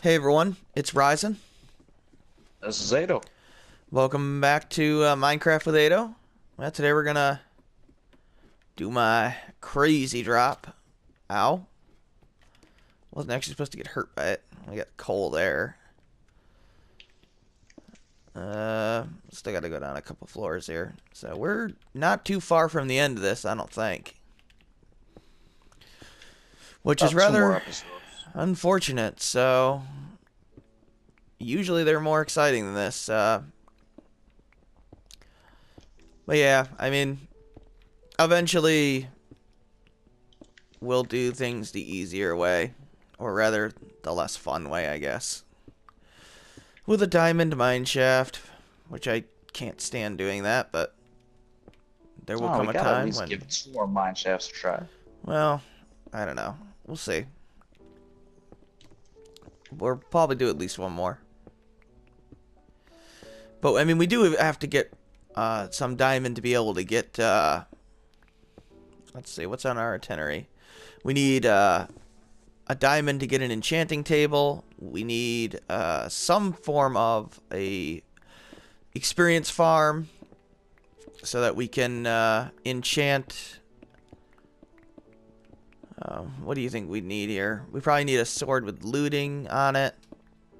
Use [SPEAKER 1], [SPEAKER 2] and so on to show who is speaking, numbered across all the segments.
[SPEAKER 1] Hey everyone, it's Ryzen.
[SPEAKER 2] This is Ado.
[SPEAKER 1] Welcome back to Minecraft with Ado. Well, today we're gonna do my crazy drop. Ow. Wasn't actually supposed to get hurt by it. I got cold air. Still gotta go down a couple floors here. So we're not too far from the end of this, I don't think. Which is
[SPEAKER 2] About two more
[SPEAKER 1] rather
[SPEAKER 2] episodes.
[SPEAKER 1] unfortunate, so usually they're more exciting than this. But yeah, I mean, eventually we'll do things the easier way, or rather, the less fun way, I guess. With a diamond mine shaft, which I can't stand doing that, but there will
[SPEAKER 2] Oh, we
[SPEAKER 1] come a
[SPEAKER 2] gotta at
[SPEAKER 1] time
[SPEAKER 2] least
[SPEAKER 1] when,
[SPEAKER 2] give two more mine shafts a try.
[SPEAKER 1] well, I don't know. We'll see. We'll probably do at least one more. But, I mean, we do have to get some diamond to be able to get, let's see, what's on our itinerary? We need a diamond to get an enchanting table. We need some form of a experience farm so that we can enchant. What do you think we need here? We probably need a sword with looting on it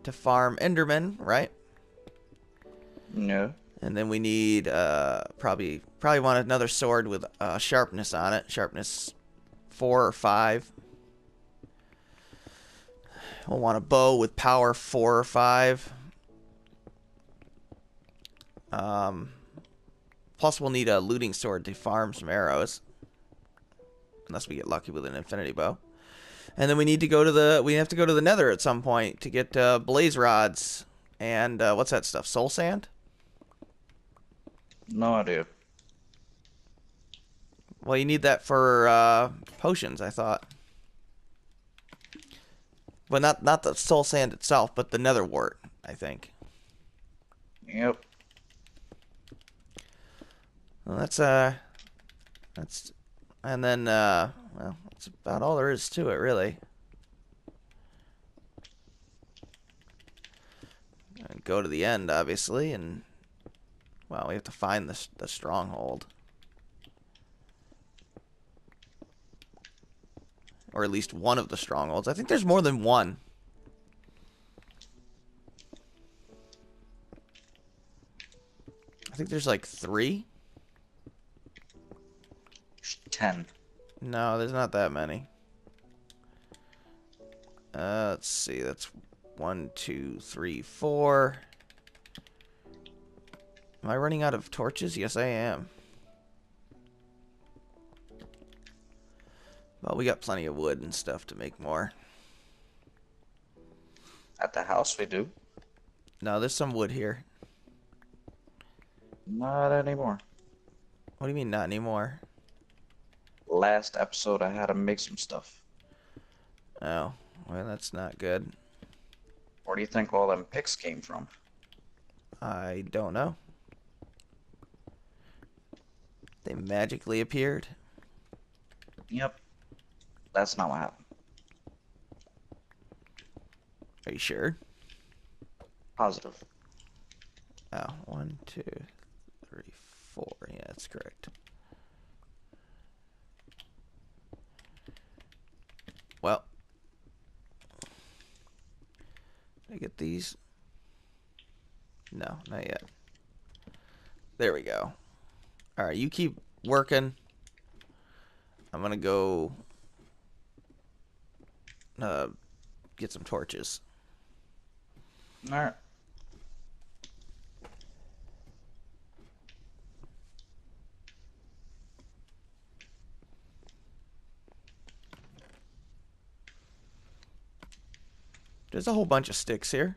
[SPEAKER 1] to farm Enderman, right?
[SPEAKER 2] No.
[SPEAKER 1] And then we need probably want another sword with sharpness on it, sharpness 4 or 5. We'll want a bow with power 4 or 5. Um, Plus, we'll need a looting sword to farm some arrows, unless we get lucky with an infinity bow. And then we need to go to the Nether at some point to get blaze rods and what's that stuff? Soul sand?
[SPEAKER 2] No idea.
[SPEAKER 1] Well, you need that for potions, I thought. But not the soul sand itself, but the Nether wart, I think.
[SPEAKER 2] Yep.
[SPEAKER 1] Well, that's and then well, that's about all there is to it, really. Go to the end, obviously, and well, we have to find the stronghold, or at least one of the strongholds. I think there's more than one. I think there's like 3.
[SPEAKER 2] 10.
[SPEAKER 1] No, there's not that many. Let's see. That's 1, 2, 3, 4. Am I running out of torches? Yes, I am. Well, we got plenty of wood and stuff to make more.
[SPEAKER 2] At the house we do.
[SPEAKER 1] No, there's some wood here.
[SPEAKER 2] Not anymore.
[SPEAKER 1] What do you mean not anymore?
[SPEAKER 2] Last episode I had to make some stuff.
[SPEAKER 1] Oh, well, that's not good.
[SPEAKER 2] Where do you think all them picks came from?
[SPEAKER 1] I don't know. They magically appeared.
[SPEAKER 2] Yep. That's not what happened.
[SPEAKER 1] Are you sure?
[SPEAKER 2] Positive.
[SPEAKER 1] Oh, 1, 2, 3, 4. Yeah, that's correct. Well, did I get these? No, not yet. There we go. All right, you keep working. I'm gonna go uh, get some torches.
[SPEAKER 2] Alright.
[SPEAKER 1] There's a whole bunch of sticks here.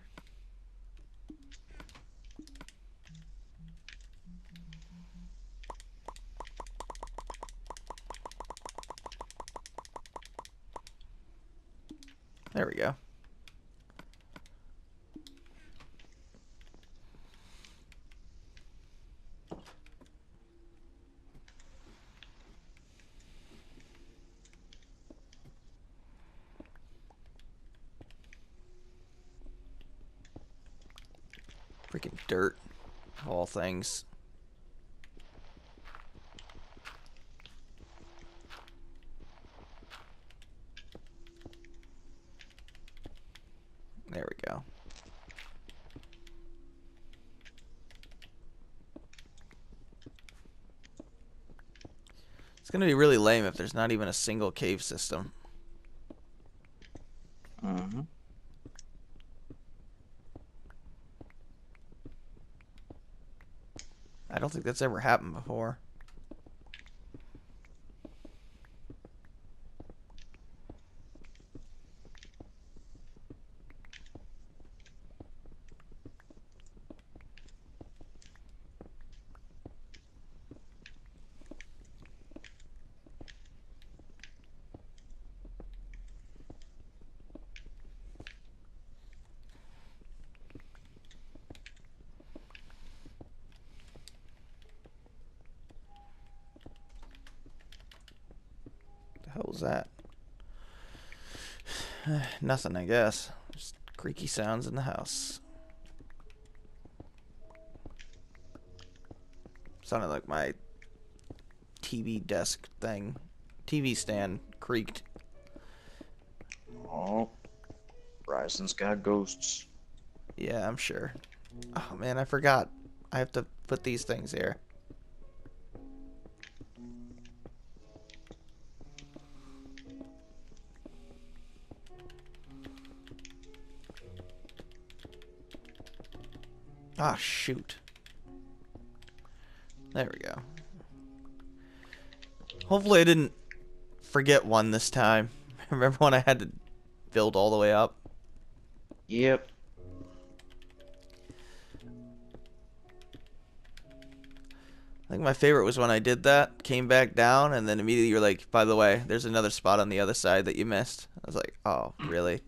[SPEAKER 1] There we go. Freaking dirt. Of all things. There we go. It's gonna be really lame if there's not even a single cave system.
[SPEAKER 2] Mm-hmm.
[SPEAKER 1] I don't think that's ever happened before. The hell was that? Nothing, I guess. Just creaky sounds in the house. Sounded like my TV desk thing. TV stand creaked.
[SPEAKER 2] Oh, Ryzen's got ghosts.
[SPEAKER 1] Yeah, I'm sure. Oh man, I forgot. I have to put these things here. Ah, shoot. There we go. Hopefully I didn't forget one this time. Remember when I had to build all the way up?
[SPEAKER 2] Yep.
[SPEAKER 1] I think my favorite was when I did that, came back down, and then immediately you're like, by the way, there's another spot on the other side that you missed. I was like, oh, really?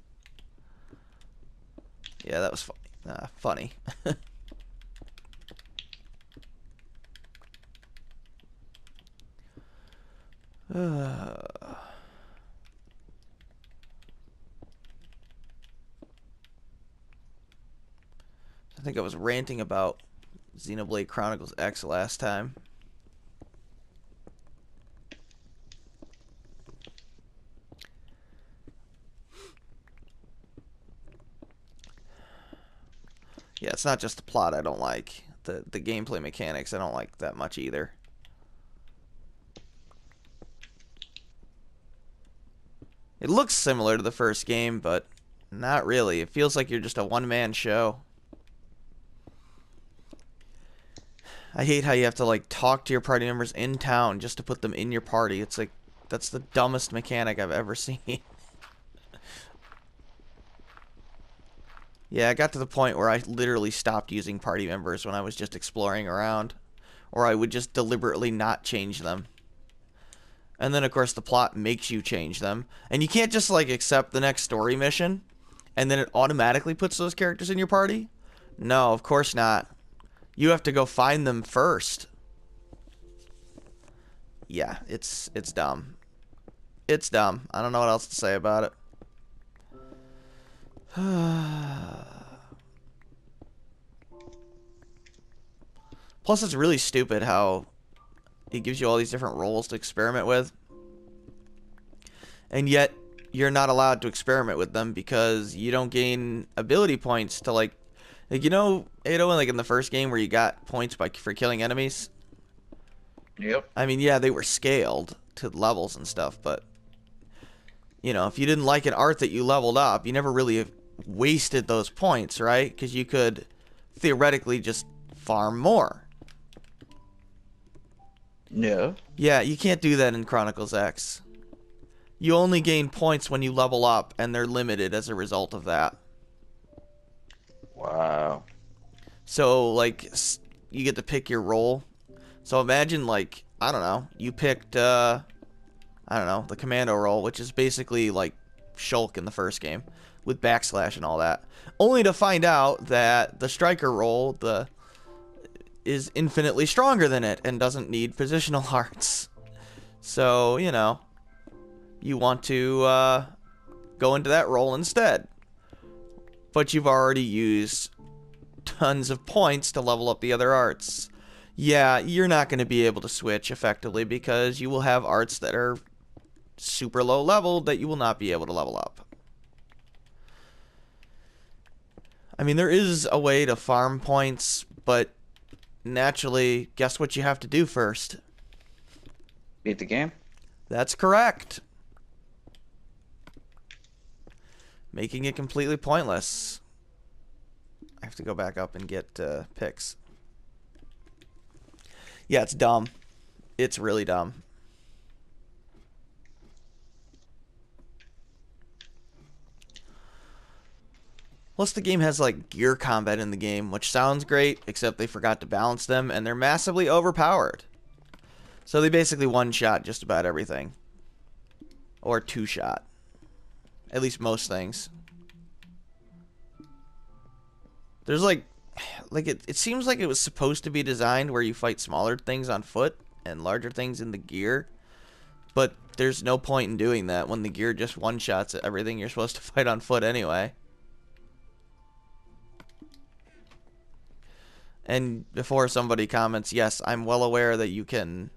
[SPEAKER 1] Yeah, that was funny. Funny. I think I was ranting about Xenoblade Chronicles X last time. Yeah, it's not just the plot I don't like. The gameplay mechanics I don't like that much either. It looks similar to the first game, but not really. It feels like you're just a one-man show. I hate how you have to like talk to your party members in town just to put them in your party. It's like, that's the dumbest mechanic I've ever seen. Yeah, I got to the point where I literally stopped using party members when I was just exploring around. Or I would just deliberately not change them. And then, of course, the plot makes you change them. And you can't just, like, accept the next story mission, and then it automatically puts those characters in your party? No, of course not. You have to go find them first. Yeah, it's dumb. It's dumb. I don't know what else to say about it. Plus, it's really stupid how it gives you all these different roles to experiment with. And yet, you're not allowed to experiment with them because you don't gain ability points to, like you know, Ado, like in the first game where you got points for killing enemies?
[SPEAKER 2] Yep.
[SPEAKER 1] I mean, yeah, they were scaled to levels and stuff, but, you know, if you didn't like an art that you leveled up, you never really wasted those points, right? Because you could theoretically just farm more.
[SPEAKER 2] Yeah.
[SPEAKER 1] Yeah, you can't do that in Chronicles X. You only gain points when you level up, and they're limited as a result of that.
[SPEAKER 2] Wow.
[SPEAKER 1] So, like, you get to pick your role. So imagine, like, I don't know, you picked, I don't know, the commando role, which is basically, like, Shulk in the first game, with backslash and all that. Only to find out that the striker role, is infinitely stronger than it, and doesn't need positional arts. So, you know, you want to, go into that role instead. But you've already used tons of points to level up the other arts. Yeah, you're not going to be able to switch effectively because you will have arts that are super low level that you will not be able to level up. I mean, there is a way to farm points, but naturally, guess what you have to do first?
[SPEAKER 2] Beat the game?
[SPEAKER 1] That's correct. Making it completely pointless. I have to go back up and get picks. Yeah, it's dumb. It's really dumb. Plus, the game has, like, gear combat in the game, which sounds great, except they forgot to balance them, and they're massively overpowered. So they basically one-shot just about everything. Or two-shot. At least most things. There's, like it seems like it was supposed to be designed where you fight smaller things on foot and larger things in the gear. But there's no point in doing that when the gear just one-shots everything you're supposed to fight on foot anyway. And before somebody comments, yes, I'm well aware that you can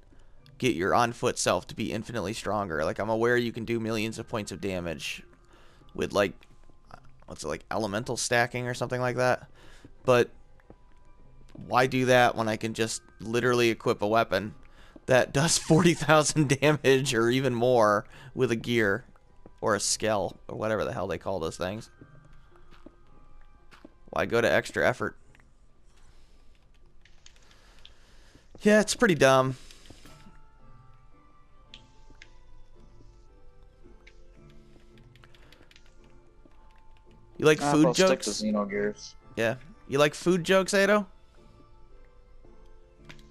[SPEAKER 1] get your on-foot self to be infinitely stronger. Like, I'm aware you can do millions of points of damage with, like, what's it, like, elemental stacking or something like that. But why do that when I can just literally equip a weapon that does 40,000 damage or even more with a gear or a skell or whatever the hell they call those things? Why go to extra effort? Yeah, it's pretty dumb. You like food jokes?
[SPEAKER 2] Stick to Xenogears.
[SPEAKER 1] Yeah. You like food jokes, Ado?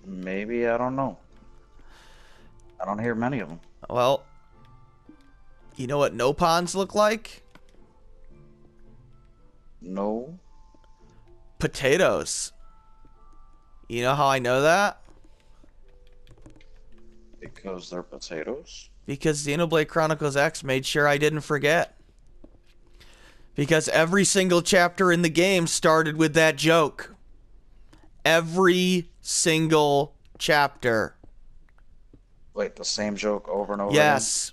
[SPEAKER 2] Maybe, I don't know. I don't hear many of them.
[SPEAKER 1] Well, you know what nopons look like?
[SPEAKER 2] No.
[SPEAKER 1] Potatoes. You know how I know that?
[SPEAKER 2] Because they're potatoes?
[SPEAKER 1] Because Xenoblade Chronicles X made sure I didn't forget. Because every single chapter in the game started with that joke. Every single chapter.
[SPEAKER 2] Wait, the same joke over and over
[SPEAKER 1] Yes.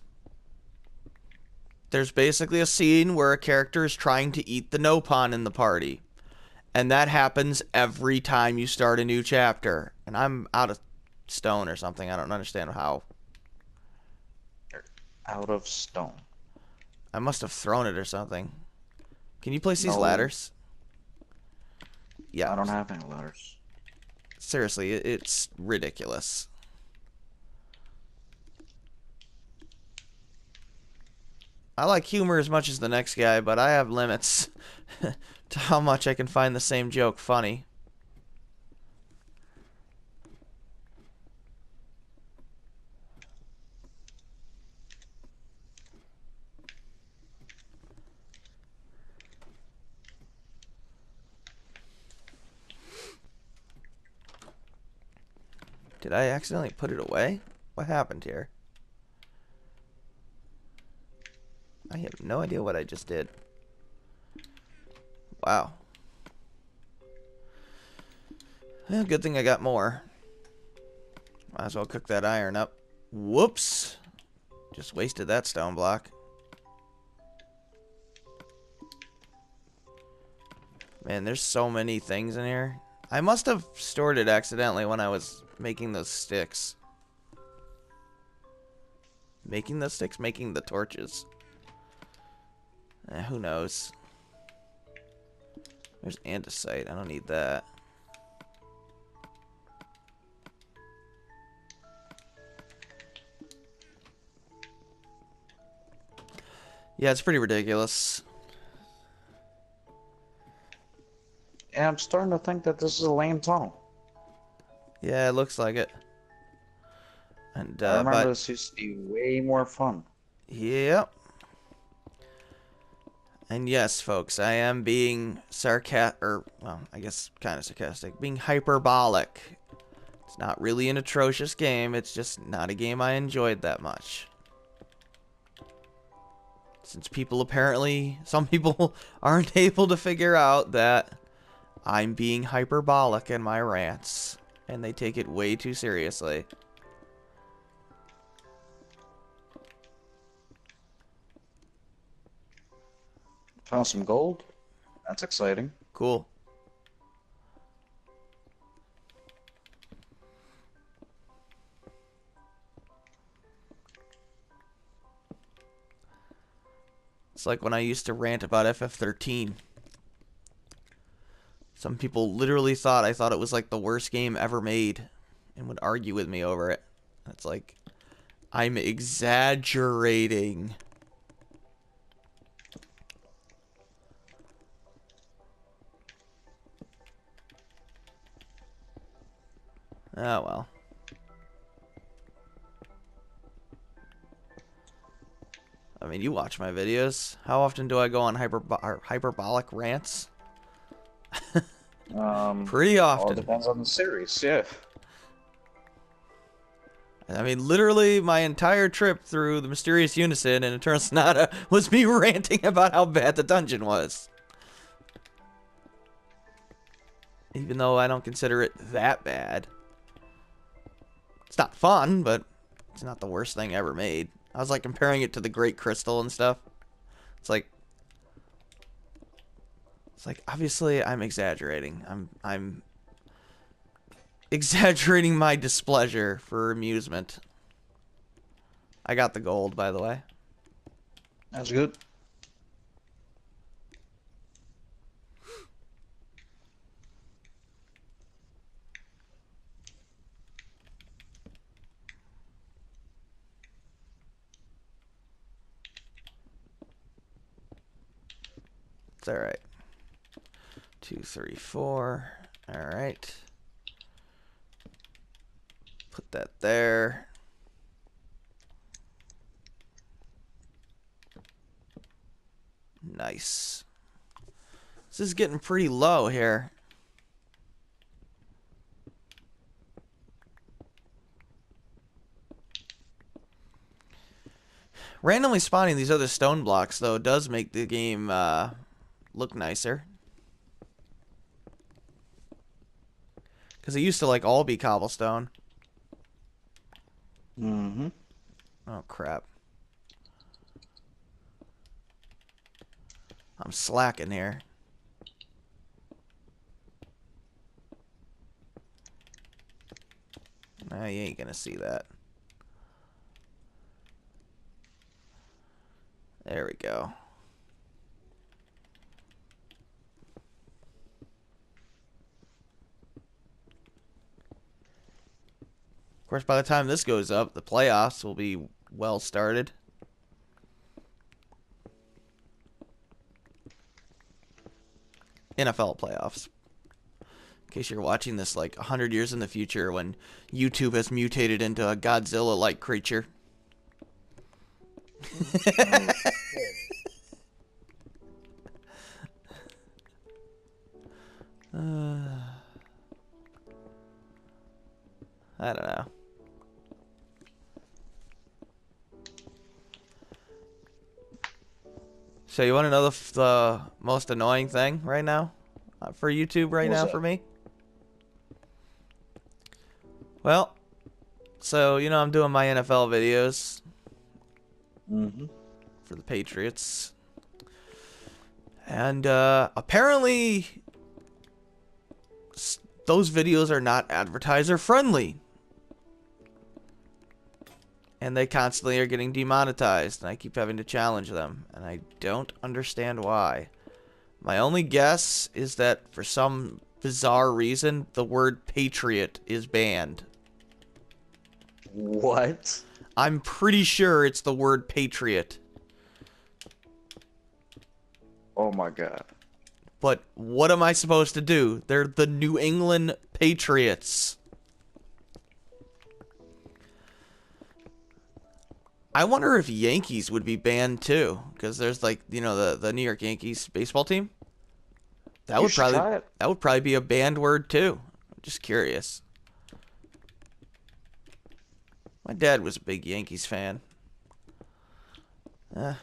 [SPEAKER 1] There's basically a scene where a character is trying to eat the nopon in the party. And that happens every time you start a new chapter. And I'm out of stone or something. I don't understand how.
[SPEAKER 2] again? Out of stone.
[SPEAKER 1] I must have thrown it or something. Can you place these
[SPEAKER 2] No.
[SPEAKER 1] ladders? Yeah.
[SPEAKER 2] I don't have any letters.
[SPEAKER 1] Seriously, it's ridiculous. I like humor as much as the next guy, but I have limits to how much I can find the same joke funny. Did I accidentally put it away? What happened here? I have no idea what I just did. Wow. Well, good thing I got more. Might as well cook that iron up. Whoops. Just wasted that stone block. Man, there's so many things in here. I must have stored it accidentally when I was making those sticks. Making the sticks? Making the torches. Who knows? There's andesite. I don't need that. Yeah, it's pretty ridiculous.
[SPEAKER 2] Yeah, I'm starting to think that this is a lame tunnel.
[SPEAKER 1] Yeah, it looks like it. And
[SPEAKER 2] I remember
[SPEAKER 1] but
[SPEAKER 2] this used to be way more fun.
[SPEAKER 1] yep. And yes, folks, I am being well, I guess kind of sarcastic, being hyperbolic. It's not really an atrocious game, it's just not a game I enjoyed that much. Since some people aren't able to figure out that I'm being hyperbolic in my rants, and they take it way too seriously.
[SPEAKER 2] Found some gold. That's exciting.
[SPEAKER 1] Cool. It's like when I used to rant about FF13. Some people literally thought I thought it was like the worst game ever made and would argue with me over it. It's like, I'm exaggerating. Oh well. I mean, you watch my videos. How often do I go on hyperbolic rants? Pretty
[SPEAKER 2] All
[SPEAKER 1] often.
[SPEAKER 2] depends on the series, yeah.
[SPEAKER 1] I mean, literally my entire trip through the Mysterious Unison and Eternal Sonata was me ranting about how bad the dungeon was. Even though I don't consider it that bad. It's not fun, but it's not the worst thing ever made. I was like comparing it to the Great Crystal and stuff. It's like obviously I'm exaggerating. I'm exaggerating my displeasure for amusement. I got the gold, by the way.
[SPEAKER 2] That's good.
[SPEAKER 1] It's alright. 2, 3, 4. Alright. Put that there. Nice. This is getting pretty low here. Randomly spawning these other stone blocks, though, does make the game look nicer. Because it used to, like, all be cobblestone.
[SPEAKER 2] Mm-hmm.
[SPEAKER 1] Oh, crap. I'm slacking here. Nah, you ain't gonna see that. There we go. Of course, by the time this goes up, the playoffs will be well started. NFL playoffs. In case you're watching this like 100 years in the future when YouTube has mutated into a Godzilla-like creature. I don't know. So you want to know the most annoying thing right now for YouTube right
[SPEAKER 2] What's
[SPEAKER 1] now
[SPEAKER 2] that?
[SPEAKER 1] for me? Well, so you know I'm doing my NFL videos
[SPEAKER 2] Mm-hmm.
[SPEAKER 1] for the Patriots, and apparently those videos are not advertiser friendly. And they constantly are getting demonetized, and I keep having to challenge them, and I don't understand why. My only guess is that for some bizarre reason, the word patriot is banned.
[SPEAKER 2] What?
[SPEAKER 1] I'm pretty sure it's the word patriot.
[SPEAKER 2] Oh my god.
[SPEAKER 1] But what am I supposed to do? They're the New England Patriots. I wonder if Yankees would be banned too, because there's like, you know, the New York Yankees baseball team. That
[SPEAKER 2] You
[SPEAKER 1] would
[SPEAKER 2] should try
[SPEAKER 1] probably
[SPEAKER 2] it.
[SPEAKER 1] that would probably be a banned word too. I'm just curious. My dad was a big Yankees fan. I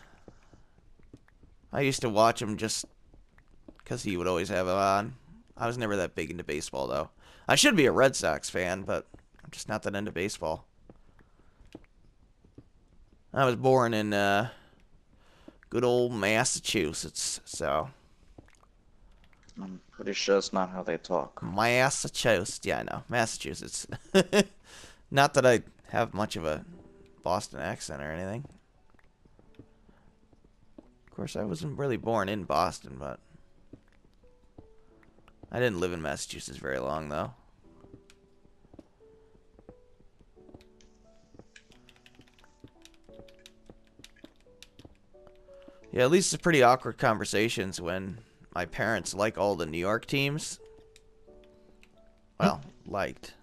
[SPEAKER 1] used to watch him just because he would always have it on. I was never that big into baseball, though. I should be a Red Sox fan, but I'm just not that into baseball. I was born in good old Massachusetts, so...
[SPEAKER 2] I'm pretty sure it's not how they talk.
[SPEAKER 1] Massachusetts. Yeah, I know. Massachusetts. Not that I have much of a Boston accent or anything. Of course, I wasn't really born in Boston, but... I didn't live in Massachusetts very long, though. Yeah, at least it's pretty awkward conversations when my parents like all the New York teams. Well, liked.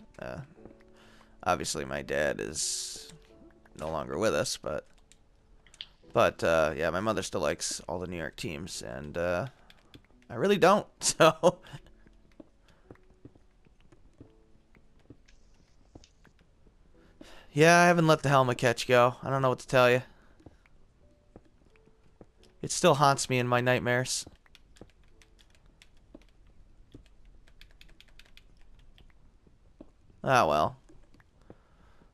[SPEAKER 1] Obviously, my dad is no longer with us, but yeah, my mother still likes all the New York teams, and I really don't. So yeah, I haven't let the helmet catch go. I don't know what to tell you. It still haunts me in my nightmares. Ah, well.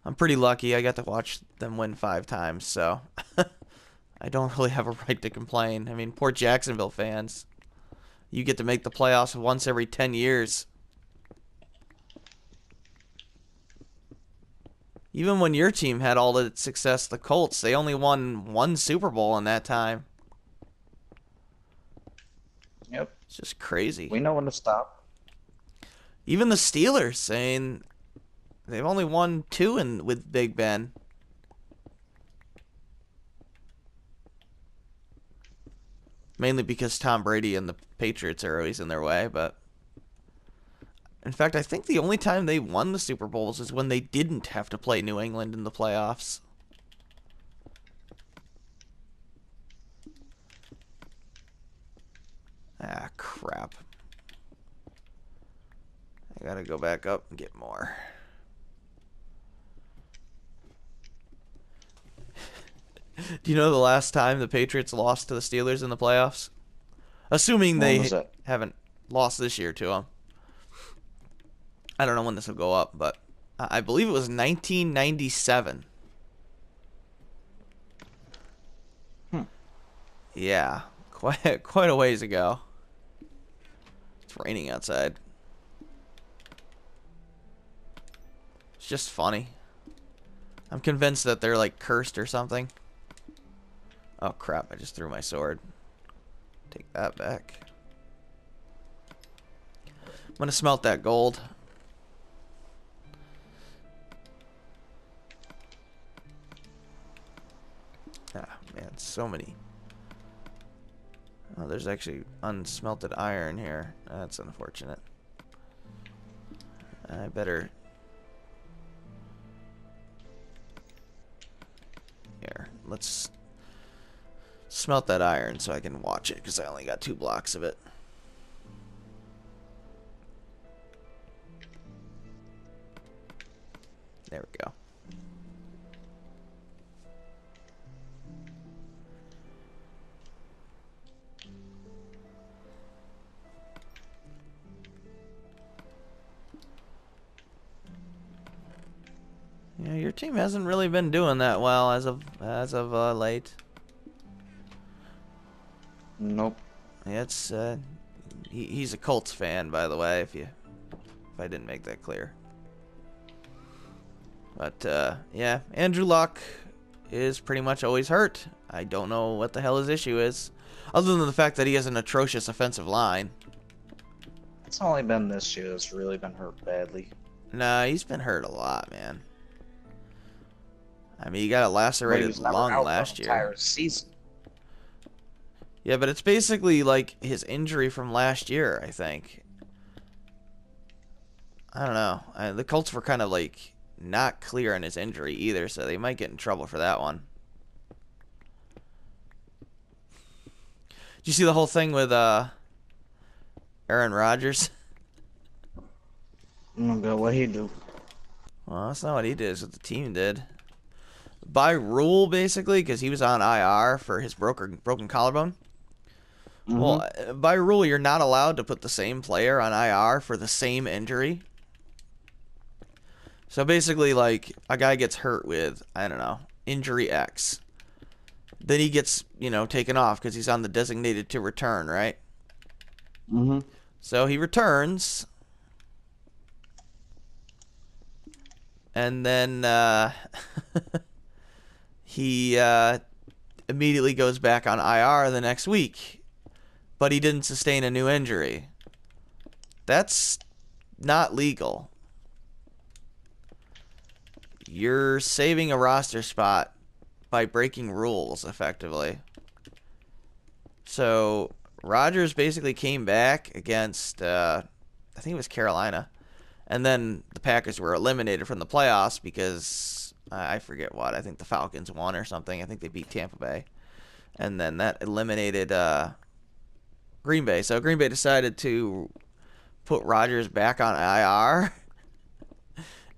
[SPEAKER 1] I'm pretty lucky. I got to watch them win 5 times, so I don't really have a right to complain. I mean, poor Jacksonville fans. You get to make the playoffs once every 10 years. Even when your team had all the success, the Colts, they only won 1 Super Bowl in that time.
[SPEAKER 2] Yep.
[SPEAKER 1] It's just crazy.
[SPEAKER 2] We know when to stop.
[SPEAKER 1] Even the Steelers saying they've only won 2 with Big Ben. Mainly because Tom Brady and the Patriots are always in their way, but... In fact, I think the only time they won the Super Bowls is when they didn't have to play New England in the playoffs. Ah, crap. I gotta go back up and get more. Do you know the last time the Patriots lost to the Steelers in the playoffs? Assuming they haven't lost this year to them. I don't know when this will go up, but I believe it was 1997. Yeah, quite a ways ago. It's raining outside. It's just funny. I'm convinced that they're like cursed or something. Oh crap, I just threw my sword. Take that back. I'm gonna smelt that gold. Ah, man, so many. Oh, there's actually unsmelted iron here. That's unfortunate. I better... Here, let's smelt that iron so I can watch it, because I only got 2 blocks of it. There we go. Yeah, your team hasn't really been doing that well as of late.
[SPEAKER 2] Nope.
[SPEAKER 1] Yeah, it's he's a Colts fan, by the way, if I didn't make that clear. But yeah, Andrew Luck is pretty much always hurt. I don't know what the hell his issue is, other than the fact that he has an atrocious offensive line.
[SPEAKER 2] It's only been this year that's really been hurt badly.
[SPEAKER 1] Nah, he's been hurt a lot, man. I mean, he got a lacerated lung last year.
[SPEAKER 2] Entire season.
[SPEAKER 1] Yeah, but it's basically like his injury from last year, I think. I don't know. The Colts were kind of like not clear on his injury either, so they might get in trouble for that one. Did you see the whole thing with Aaron Rodgers?
[SPEAKER 2] Oh god, what'd he do?
[SPEAKER 1] Well, that's not what he did, it's what the team did. By rule, basically, because he was on IR for his broken collarbone, Well,
[SPEAKER 2] Mm-hmm.
[SPEAKER 1] by rule, you're not allowed to put the same player on IR for the same injury. So basically, like, a guy gets hurt with, I don't know, injury X. Then he gets, taken off because he's on the designated to return, right?
[SPEAKER 2] Mm-hmm.
[SPEAKER 1] So he returns, and then he immediately goes back on IR the next week, but he didn't sustain a new injury. That's not legal. You're saving a roster spot by breaking rules, effectively. So Rodgers basically came back against, I think it was Carolina, and then the Packers were eliminated from the playoffs because I forget what. I think the Falcons won or something. I think they beat Tampa Bay, and then that eliminated Green Bay. So Green Bay decided to put Rodgers back on IR,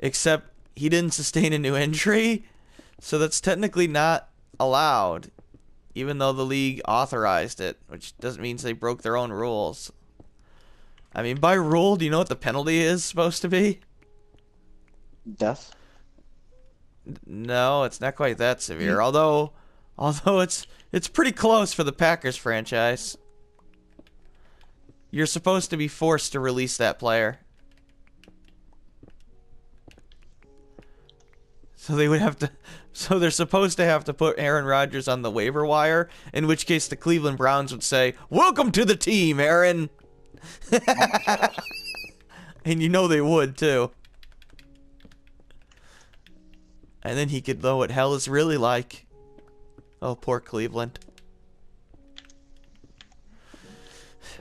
[SPEAKER 1] except he didn't sustain a new injury, so that's technically not allowed, even though the league authorized it, which doesn't mean they broke their own rules. I mean, by rule, do you know what the penalty is supposed to be?
[SPEAKER 2] Death.
[SPEAKER 1] No, it's not quite that severe. Although it's pretty close for the Packers franchise. You're supposed to be forced to release that player. So they're supposed to have to put Aaron Rodgers on the waiver wire, in which case the Cleveland Browns would say, "Welcome to the team, Aaron." And they would too. And then he could know what hell is really like. Oh, poor Cleveland.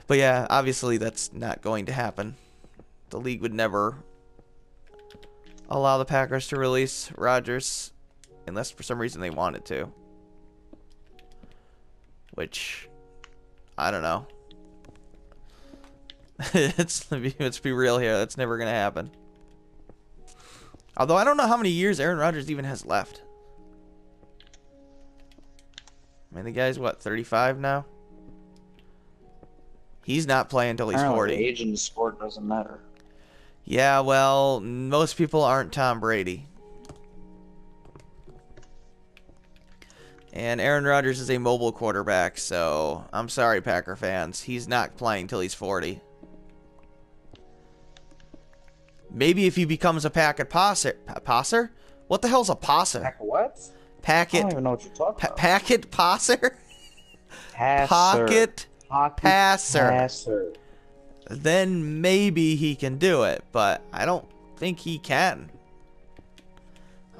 [SPEAKER 1] But yeah, obviously that's not going to happen. The league would never allow the Packers to release Rodgers unless for some reason they wanted to. Which, I don't know. Let's be real here. That's never going to happen. Although I don't know how many years Aaron Rodgers even has left. I mean, the guy's, what, 35 now? He's not playing until he's 40.
[SPEAKER 2] Age in the sport doesn't matter.
[SPEAKER 1] Yeah, well, most people aren't Tom Brady. And Aaron Rodgers is a mobile quarterback, so I'm sorry, Packer fans. He's not playing till he's 40. Maybe if he becomes a packet passer? What the hell's a passer?
[SPEAKER 2] What?
[SPEAKER 1] Packet.
[SPEAKER 2] I don't even know what you're talking about.
[SPEAKER 1] Packet passer?
[SPEAKER 2] Passer.
[SPEAKER 1] Pocket passer.
[SPEAKER 2] Passer.
[SPEAKER 1] Then maybe he can do it, but I don't think he can.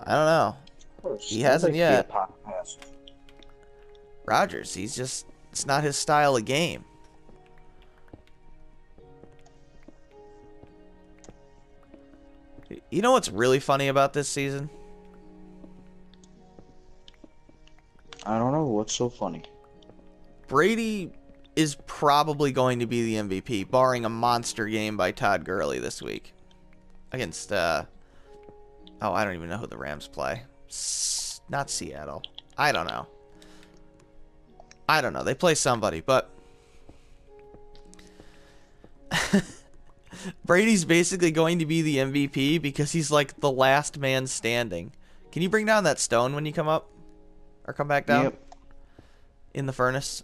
[SPEAKER 1] I don't know.
[SPEAKER 2] Of course.
[SPEAKER 1] He hasn't yet.
[SPEAKER 2] Pocket passer.
[SPEAKER 1] Rodgers, it's not his style of game. You know what's really funny about this season?
[SPEAKER 2] I don't know what's so funny.
[SPEAKER 1] Brady is probably going to be the MVP, barring a monster game by Todd Gurley this week. Against, I don't even know who the Rams play. Not Seattle. I don't know. They play somebody, but Brady's basically going to be the MVP because he's like the last man standing. Can you bring down that stone when you come up? Or come back down?
[SPEAKER 2] Yep.
[SPEAKER 1] In the furnace?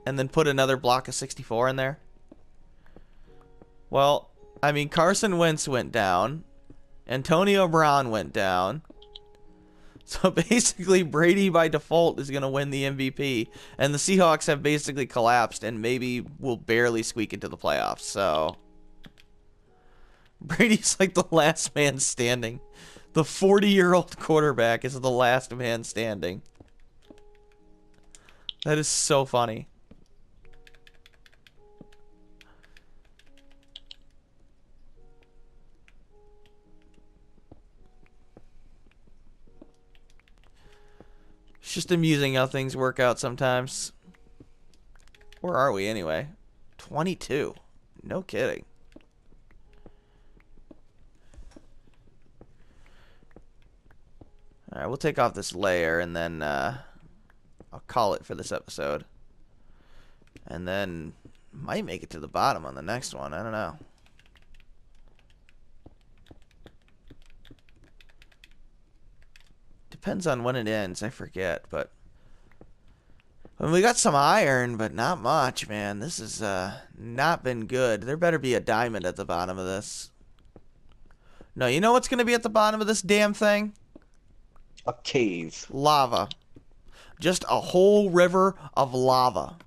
[SPEAKER 1] And then put another block of 64 in there? Well, I mean, Carson Wentz went down. Antonio Brown went down. So basically, Brady by default is going to win the MVP. And the Seahawks have basically collapsed and maybe will barely squeak into the playoffs. So Brady's like the last man standing. The 40-year-old quarterback is the last man standing. That is so funny. It's just amusing how things work out sometimes. Where are we anyway? 22. No kidding. Alright, we'll take off this layer and then I'll call it for this episode. And then might make it to the bottom on the next one. I don't know. Depends on when it ends. I forget, but we got some iron, but not much, man. This has not been good. There better be a diamond at the bottom of this. No, you know what's going to be at the bottom of this damn thing?
[SPEAKER 2] A cave.
[SPEAKER 1] Lava. Just a whole river of lava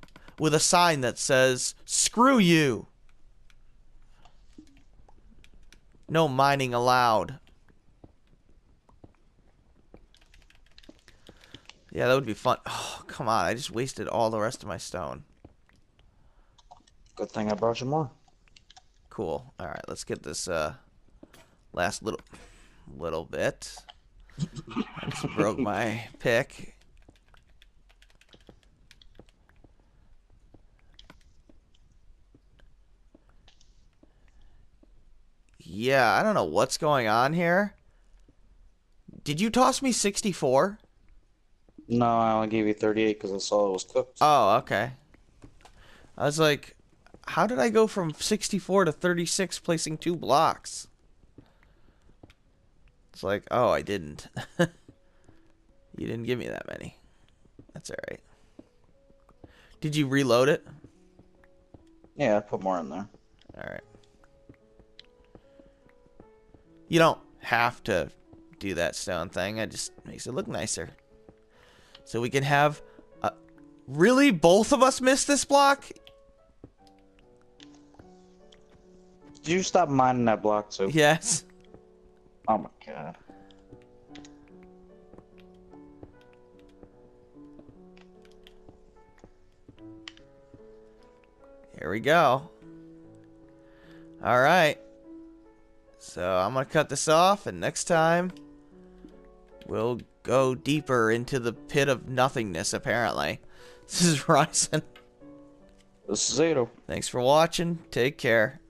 [SPEAKER 1] with a sign that says, "Screw you. No mining allowed." Yeah, that would be fun. Oh, come on. I just wasted all the rest of my stone.
[SPEAKER 2] Good thing I brought you more.
[SPEAKER 1] Cool. All right, let's get this last little bit. I just broke my pick. Yeah, I don't know what's going on here. Did you toss me 64?
[SPEAKER 2] No, I only gave you 38 because I saw it was cooked.
[SPEAKER 1] Oh, okay. I was like, how did I go from 64 to 36 placing 2 blocks? It's like, oh, I didn't. You didn't give me that many. That's alright. Did you reload it?
[SPEAKER 2] Yeah, I put more in there.
[SPEAKER 1] Alright. You don't have to do that stone thing. It just makes it look nicer. So we can have... Really? Both of us missed this block?
[SPEAKER 2] Did you stop mining that block too?
[SPEAKER 1] Yes.
[SPEAKER 2] Oh my god.
[SPEAKER 1] Here we go. Alright. So I'm going to cut this off, and next time we'll go deeper into the pit of nothingness, apparently. This is Ryzen.
[SPEAKER 2] This is Zado.
[SPEAKER 1] Thanks for watching. Take care.